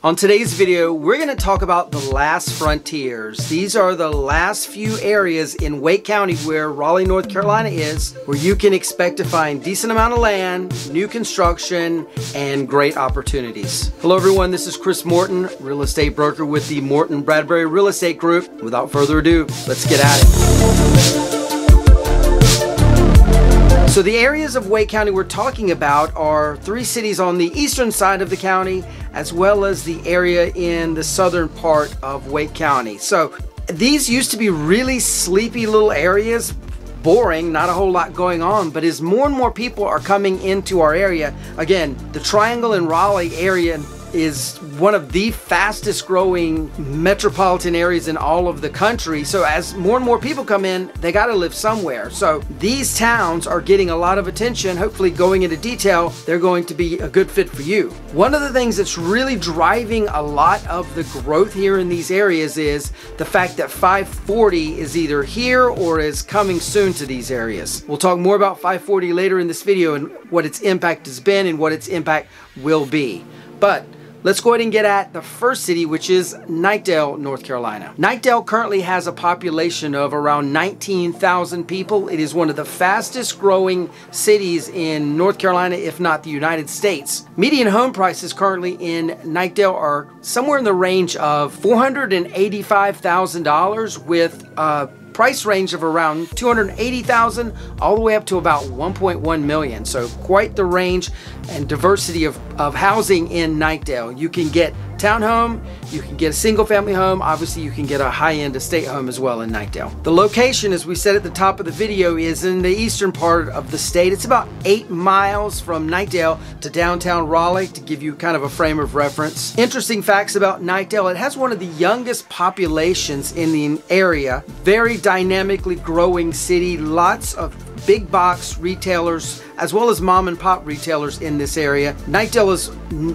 On today's video, we're going to talk about the last frontiers. These are the last few areas in Wake County where Raleigh, North Carolina is, where you can expect to find decent amount of land, new construction, and great opportunities. Hello everyone, this is Chris Morton, real estate broker with the Morton Bradbury Real Estate Group. Without further ado, let's get at it. So the areas of Wake County we're talking about are three cities on the eastern side of the county, as well as the area in the southern part of Wake County. So these used to be really sleepy little areas, boring, not a whole lot going on, but as more and more people are coming into our area, again, the Triangle and Raleigh area is one of the fastest growing metropolitan areas in all of the country. So as more and more people come in, they got to live somewhere. So these towns are getting a lot of attention. Hopefully, going into detail, they're going to be a good fit for you. One of the things that's really driving a lot of the growth here in these areas is the fact that 540 is either here or is coming soon to these areas. We'll talk more about 540 later in this video and what its impact has been and what its impact will be. But let's go ahead and get at the first city, which is Knightdale, North Carolina. Knightdale currently has a population of around 19,000 people. It is one of the fastest growing cities in North Carolina, if not the United States. Median home prices currently in Knightdale are somewhere in the range of $485,000 with price range of around $280,000 all the way up to about $1.1 million. So quite the range and diversity of housing in Knightdale. You can get townhome, you can get a single family home, obviously you can get a high-end estate home as well in Knightdale. The location, as we said at the top of the video, is in the eastern part of the state. It's about 8 miles from Knightdale to downtown Raleigh, to give you kind of a frame of reference. Interesting facts about Knightdale: it has one of the youngest populations in the area, very dynamically growing city, lots of big box retailers as well as mom and pop retailers in this area. Knightdale is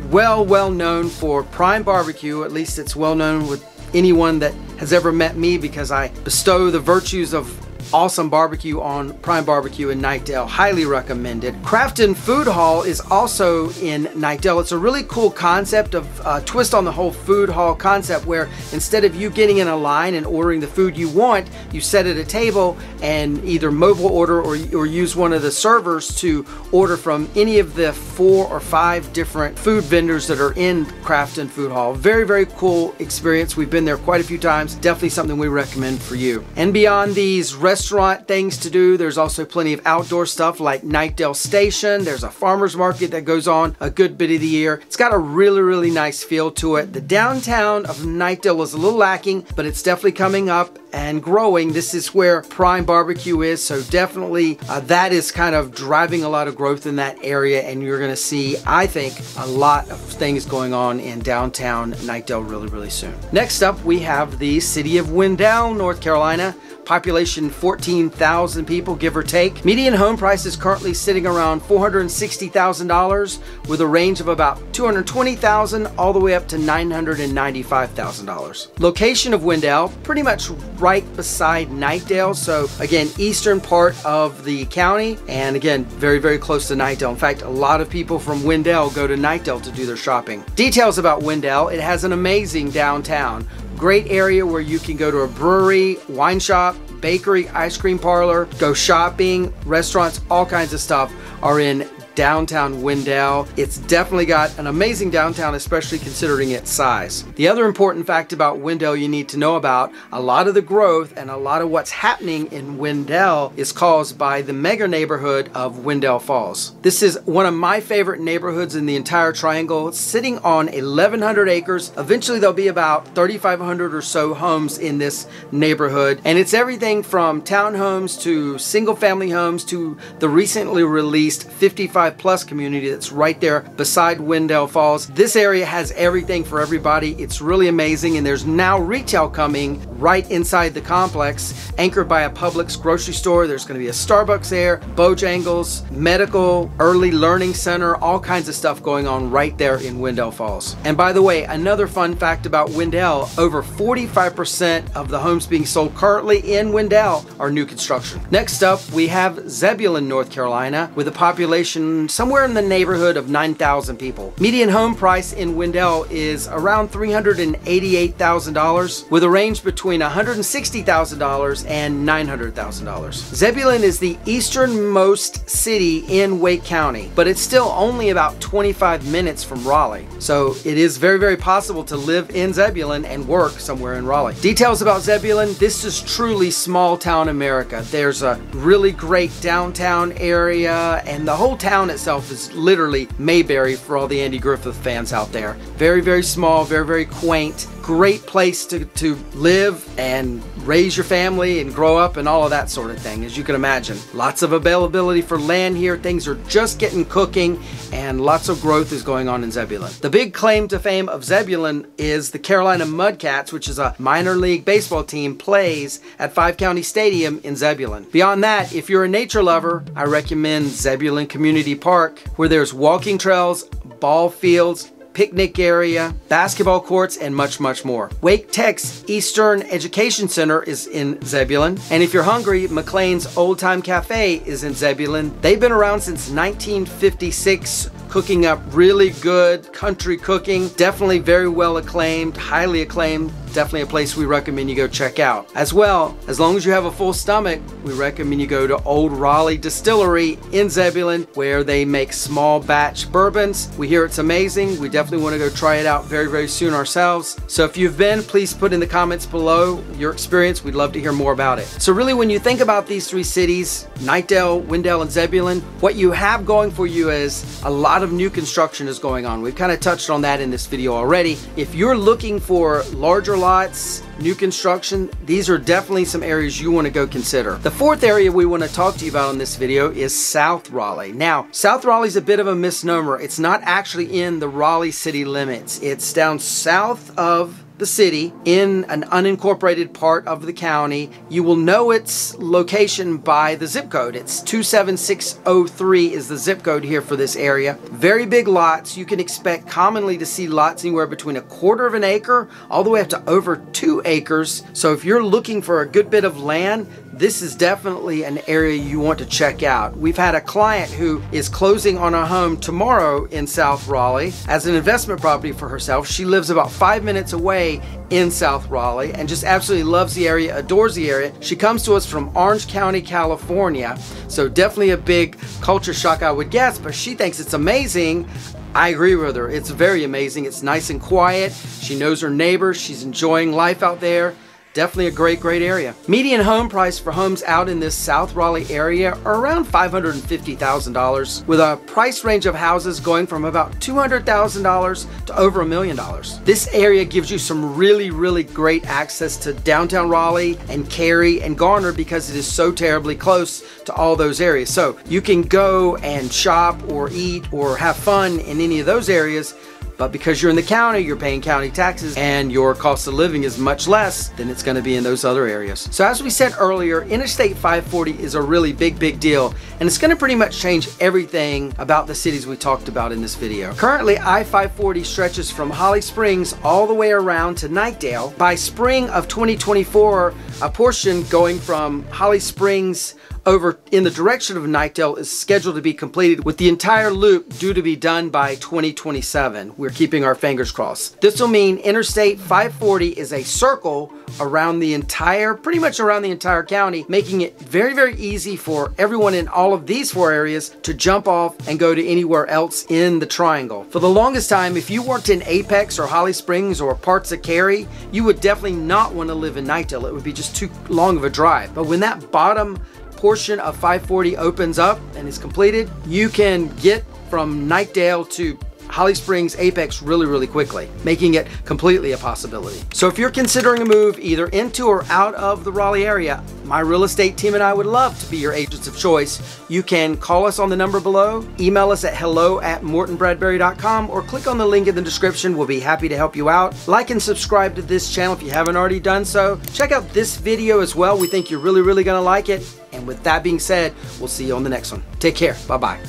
well known for prime barbecue. At least it's well known with anyone that has ever met me, because I bestow the virtues of awesome barbecue on prime barbecue in Knightdale. Highly recommended. Crafton Food Hall is also in Knightdale. It's a really cool concept of twist on the whole food hall concept, where instead of you getting in a line and ordering the food you want, you sit at a table and either mobile order or use one of the servers to order from any of the 4 or 5 different food vendors that are in Crafton Food Hall. Very cool experience. We've been there quite a few times. Definitely something we recommend for you. And beyond these restaurant things to do, there's also plenty of outdoor stuff like Knightdale Station. There's a farmer's market that goes on a good bit of the year. It's got a really nice feel to it. The downtown of Knightdale is a little lacking, but it's definitely coming up and growing. This is where prime barbecue is, so definitely that is kind of driving a lot of growth in that area, and you're going to see, I think, a lot of things going on in downtown Knightdale really soon. Next up, we have the city of Wendell, North Carolina. Population 14,000 people, give or take. Median home price is currently sitting around $460,000 with a range of about $220,000 all the way up to $995,000. Location of Wendell, pretty much right beside Knightdale. So again, eastern part of the county, and again, very close to Knightdale. In fact, a lot of people from Wendell go to Knightdale to do their shopping. Details about Wendell: it has an amazing downtown. Great area where you can go to a brewery, wine shop, bakery, ice cream parlor, go shopping, restaurants, all kinds of stuff are in downtown Wendell. It's definitely got an amazing downtown, especially considering its size. The other important fact about Wendell you need to know about: a lot of the growth and a lot of what's happening in Wendell is caused by the mega neighborhood of Wendell Falls. This is one of my favorite neighborhoods in the entire triangle. It's sitting on 1,100 acres. Eventually there'll be about 3,500 or so homes in this neighborhood, and it's everything from townhomes to single family homes to the recently released 55+ community that's right there beside Wendell Falls. This area has everything for everybody. It's really amazing, and there's now retail coming right inside the complex, anchored by a Publix grocery store. There's going to be a Starbucks there, Bojangles, medical, early learning center, all kinds of stuff going on right there in Wendell Falls. And by the way, another fun fact about Wendell: over 45% of the homes being sold currently in Wendell are new construction. Next up, we have Zebulon, North Carolina, with a population around somewhere in the neighborhood of 9,000 people. Median home price in Wendell is around $388,000 with a range between $160,000 and $900,000. Zebulon is the easternmost city in Wake County, but it's still only about 25 minutes from Raleigh. So it is very, very possible to live in Zebulon and work somewhere in Raleigh. Details about Zebulon: this is truly small town America. There's a really great downtown area, and the whole town itself is literally Mayberry for all the Andy Griffith fans out there. Very, very small, very, very quaint. Great place to live and raise your family and grow up and all of that sort of thing, as you can imagine. Lots of availability for land here. Things are just getting cooking, and lots of growth is going on in Zebulon. The big claim to fame of Zebulon is the Carolina Mudcats, which is a minor league baseball team, plays at 5 County Stadium in Zebulon. Beyond that, if you're a nature lover, I recommend Zebulon Community Park, where there's walking trails, ball fields, picnic area, basketball courts, and much, much more. Wake Tech's Eastern Education Center is in Zebulon. And if you're hungry, McLean's Old Time Cafe is in Zebulon. They've been around since 1956, cooking up really good country cooking. Definitely very well acclaimed, highly acclaimed. Definitely a place we recommend you go check out. As well, as long as you have a full stomach, we recommend you go to Old Raleigh Distillery in Zebulon, where they make small batch bourbons. We hear it's amazing. We definitely want to go try it out very, very soon ourselves. So if you've been, please put in the comments below your experience. We'd love to hear more about it. So really, when you think about these three cities, Knightdale, Wendell, and Zebulon, what you have going for you is a lot of new construction is going on. We've kind of touched on that in this video already. If you're looking for larger lots, new construction, these are definitely some areas you want to go consider. The fourth area we want to talk to you about in this video is South Raleigh. Now, South Raleigh is a bit of a misnomer. It's not actually in the Raleigh city limits. It's down south of the city in an unincorporated part of the county. You will know its location by the zip code. It's 27603 is the zip code here for this area. Very big lots. You can expect commonly to see lots anywhere between 1/4 of an acre all the way up to over 2 acres. So if you're looking for a good bit of land, this is definitely an area you want to check out. We've had a client who is closing on a home tomorrow in South Raleigh as an investment property for herself. She lives about 5 minutes away in South Raleigh and just absolutely loves the area, adores the area. She comes to us from Orange County, California, so definitely a big culture shock, I would guess, but she thinks it's amazing. I agree with her. It's very amazing. It's nice and quiet. She knows her neighbors. She's enjoying life out there. Definitely a great, great area. Median home price for homes out in this South Raleigh area are around $550,000, with a price range of houses going from about $200,000 to over $1 million. This area gives you some really, really great access to downtown Raleigh and Cary and Garner because it is so terribly close to all those areas. So you can go and shop or eat or have fun in any of those areas. But because you're in the county, you're paying county taxes and your cost of living is much less than it's going to be in those other areas. So as we said earlier, Interstate 540 is a really big, big deal, and it's going to pretty much change everything about the cities we talked about in this video. Currently, I-540 stretches from Holly Springs all the way around to Knightdale. By spring of 2024, a portion going from Holly Springs over in the direction of Knightdale is scheduled to be completed, with the entire loop due to be done by 2027. We're keeping our fingers crossed. This will mean Interstate 540 is a circle around the entire, pretty much around the entire county, making it very, very easy for everyone in all of these 4 areas to jump off and go to anywhere else in the triangle. For the longest time, if you worked in Apex or Holly Springs or parts of Cary, you would definitely not want to live in Knightdale. It would be just too long of a drive. But when that bottom portion of 540 opens up and is completed, you can get from Knightdale to Holly Springs, Apex really, really quickly, making it completely a possibility. So if you're considering a move either into or out of the Raleigh area, my real estate team and I would love to be your agents of choice. You can call us on the number below, email us at hello@mortonbradbury.com, or click on the link in the description. We'll be happy to help you out. Like and subscribe to this channel if you haven't already done so. Check out this video as well. We think you're really, really gonna like it. And with that being said, we'll see you on the next one. Take care. Bye-bye.